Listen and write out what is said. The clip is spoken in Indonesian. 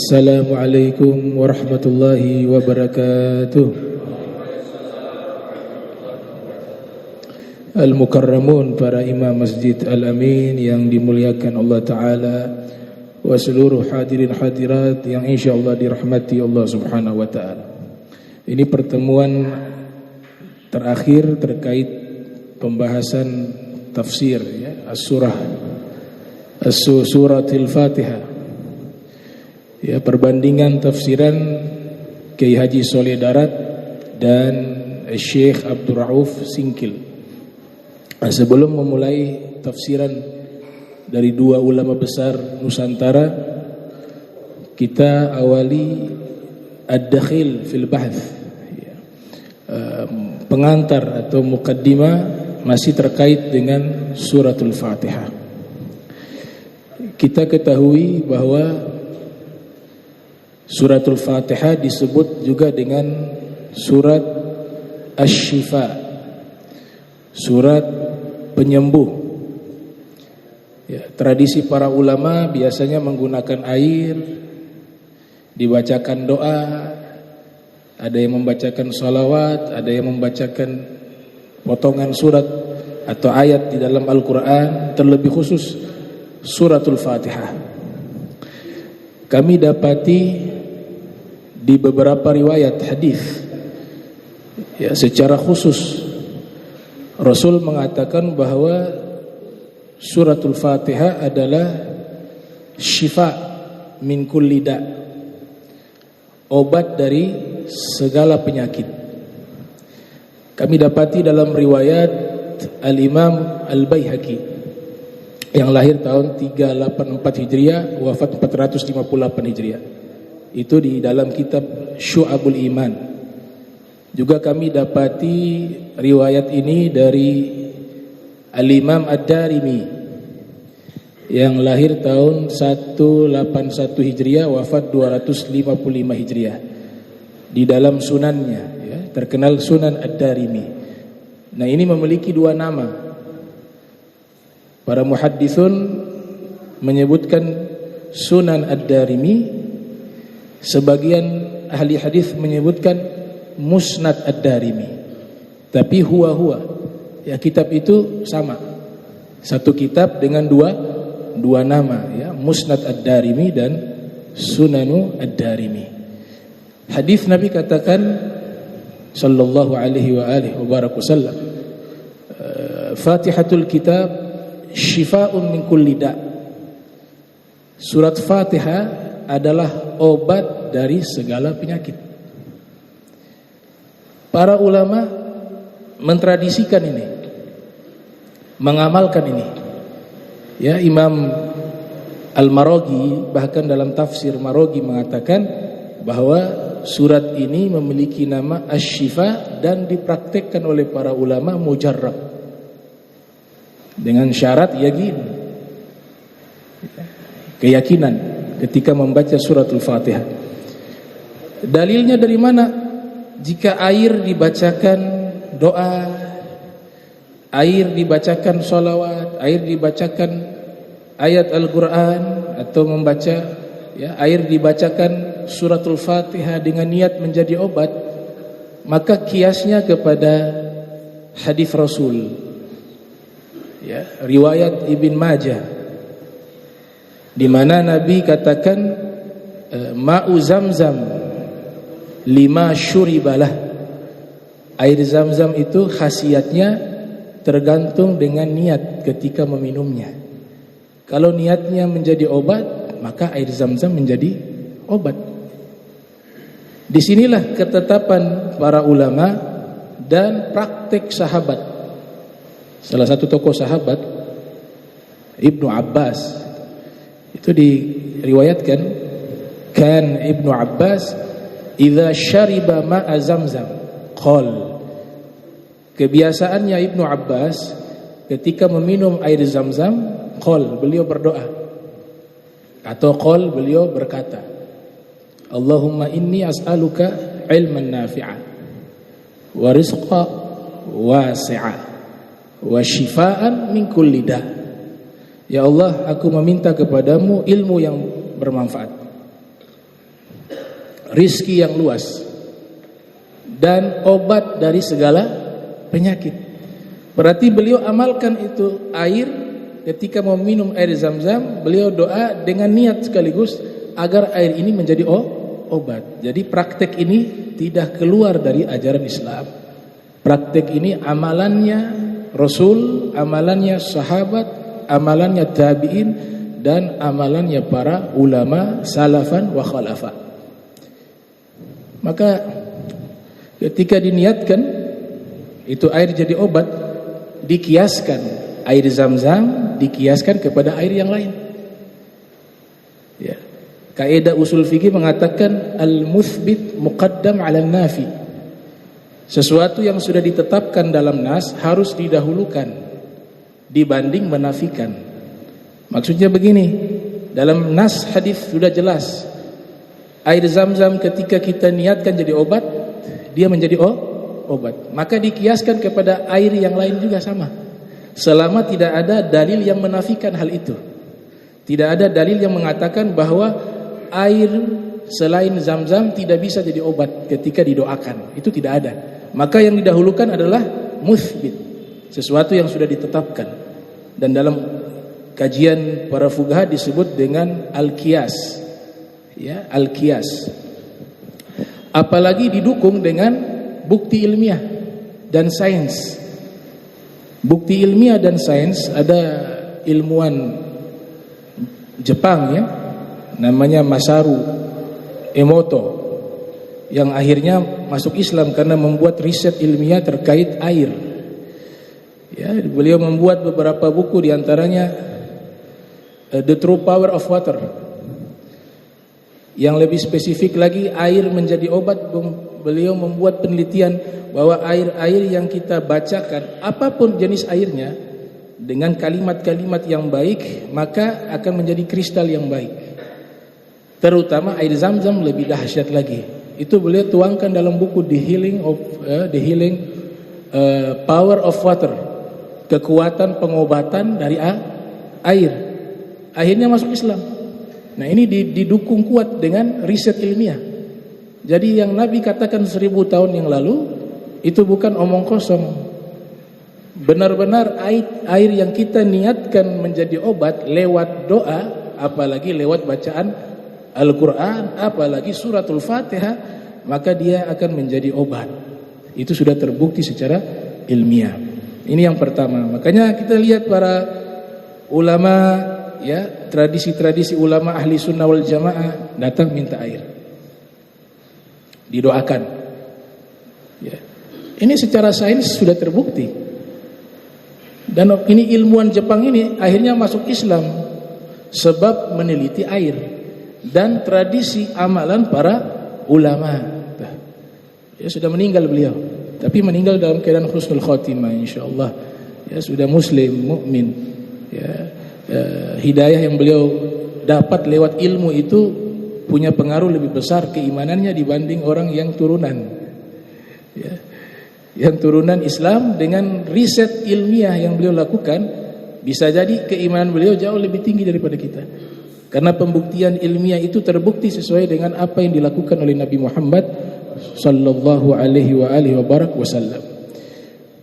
Assalamualaikum warahmatullahi wabarakatuh. Al-Mukarramun, para imam Masjid Al-Amin yang dimuliakan Allah Ta'ala, wa seluruh hadirin hadirat yang insyaallah dirahmati Allah Subhanahu wa Ta'ala. Ini pertemuan terakhir terkait pembahasan tafsir ya, Suratul Fatihah. Ya, perbandingan tafsiran Kiai Haji Soleh Darat dan Syekh Abdul Rauf Singkil. Nah, sebelum memulai tafsiran dari dua ulama besar Nusantara, kita awali ad-dakhil fil bahth, pengantar atau muqaddimah masih terkait dengan suratul Fatihah. Kita ketahui bahwa suratul Fatihah disebut juga dengan surat Asy-Syifa, surat penyembuh. Ya, tradisi para ulama biasanya menggunakan air, dibacakan doa, ada yang membacakan salawat, ada yang membacakan potongan surat atau ayat di dalam Al-Quran, terlebih khusus suratul Fatihah. Kami dapati di beberapa riwayat hadis ya, secara khusus Rasul mengatakan bahwa suratul Fatihah adalah syifa min kulli da', obat dari segala penyakit. Kami dapati dalam riwayat Al-Imam Al-Baihaqi yang lahir tahun 384 Hijriah, wafat 458 Hijriah. Itu di dalam kitab Syu'abul Iman. Juga kami dapati riwayat ini dari Al-Imam Ad-Darimi yang lahir tahun 181 Hijriah, wafat 255 Hijriah. Di dalam sunannya ya, terkenal Sunan Ad-Darimi. Nah, ini memiliki dua nama. Para muhadditsun menyebutkan Sunan Ad-Darimi, sebagian ahli hadis menyebutkan Musnad Ad-Darimi. Tapi huwa ya, kitab itu sama, satu kitab dengan dua nama ya, Musnad Ad-Darimi dan Sunanu Ad-Darimi. Hadis Nabi katakan sallallahu alaihi wa alihi wa barakallahu, Fatihatul kitab syifaa'un min kulli da'. Surat Fatihah adalah obat dari segala penyakit. Para ulama mentradisikan ini, mengamalkan ini. Ya, Imam Al-Maraghi bahkan dalam tafsir Maraghi mengatakan bahwa surat ini memiliki nama Asy-Syifa dan dipraktekkan oleh para ulama mujarrab dengan syarat keyakinan ketika membaca suratul Fatihah. Dalilnya dari mana? Jika air dibacakan doa, air dibacakan sholawat, air dibacakan ayat Al-Quran, atau membaca ya, air dibacakan suratul Fatihah dengan niat menjadi obat, maka kiasnya kepada hadis Rasul ya, riwayat Ibn Majah, di mana Nabi katakan ma'u zamzam lima syuribalah, air zam-zam itu khasiatnya tergantung dengan niat ketika meminumnya. Kalau niatnya menjadi obat, maka air zam-zam menjadi obat. Disinilah ketetapan para ulama dan praktek sahabat. Salah satu tokoh sahabat, Ibnu Abbas, itu diriwayatkan kan Ibnu Abbas idza syariba ma'a zamzam qol, kebiasaannya Ibnu Abbas ketika meminum air zam-zam, qol, beliau berdoa, atau qol, beliau berkata, Allahumma inni as'aluka ilman nafi'a wa rizqa wasi'a wa shifaan min kulli da'. Ya Allah, aku meminta kepadamu ilmu yang bermanfaat, rizki yang luas, dan obat dari segala penyakit. Berarti beliau amalkan itu air, ketika mau minum air Zam-Zam, beliau doa dengan niat sekaligus agar air ini menjadi obat. Jadi praktek ini tidak keluar dari ajaran Islam. Praktek ini amalannya Rasul, amalannya sahabat, amalannya tabi'in, dan amalannya para ulama salafan wa khalafa. Maka ketika diniatkan itu air jadi obat, dikiaskan air Zam-Zam dikiaskan kepada air yang lain. Ya. Kaidah usul fikih mengatakan al-muthbit muqaddam 'ala nafi. Sesuatu yang sudah ditetapkan dalam nas harus didahulukan dibanding menafikan. Maksudnya begini, dalam nas hadis sudah jelas, air Zam-Zam ketika kita niatkan jadi obat, dia menjadi obat. Maka dikiaskan kepada air yang lain juga sama. Selama tidak ada dalil yang menafikan hal itu. Tidak ada dalil yang mengatakan bahwa air selain Zam-Zam tidak bisa jadi obat ketika didoakan. Itu tidak ada. Maka yang didahulukan adalah muthbit, sesuatu yang sudah ditetapkan. Dan dalam kajian para fuqaha disebut dengan al-qiyas. Ya, al-qiyas. Apalagi didukung dengan bukti ilmiah dan sains. Bukti ilmiah dan sains, ada ilmuwan Jepang ya, namanya Masaru Emoto, yang akhirnya masuk Islam karena membuat riset ilmiah terkait air. Ya, beliau membuat beberapa buku, diantaranya The True Power of Water. Yang lebih spesifik lagi, air menjadi obat. Beliau membuat penelitian bahwa air-air yang kita bacakan, apapun jenis airnya, dengan kalimat-kalimat yang baik, maka akan menjadi kristal yang baik. Terutama air Zam-Zam lebih dahsyat lagi. Itu beliau tuangkan dalam buku The Healing Power of Water, kekuatan pengobatan dari air. Akhirnya masuk Islam. Nah, ini didukung kuat dengan riset ilmiah. Jadi yang Nabi katakan 1000 tahun yang lalu itu bukan omong kosong. Benar-benar air yang kita niatkan menjadi obat lewat doa, apalagi lewat bacaan Al-Quran, apalagi suratul Fatihah, maka dia akan menjadi obat. Itu sudah terbukti secara ilmiah. Ini yang pertama. Makanya kita lihat para ulama, ya, tradisi-tradisi ulama ahli sunnah wal jamaah datang minta air, didoakan. Ya. Ini secara sains sudah terbukti. Dan ini ilmuwan Jepang ini akhirnya masuk Islam sebab meneliti air dan tradisi amalan para ulama. Ya, sudah meninggal beliau, tapi meninggal dalam keadaan husnul khotimah insyaallah. Ya, sudah muslim, mukmin. Ya, hidayah yang beliau dapat lewat ilmu itu punya pengaruh lebih besar keimanannya dibanding orang yang turunan. Ya. Yang turunan Islam dengan riset ilmiah yang beliau lakukan, bisa jadi keimanan beliau jauh lebih tinggi daripada kita. Karena pembuktian ilmiah itu terbukti sesuai dengan apa yang dilakukan oleh Nabi Muhammad sallallahu alaihi wa alihi wasallam.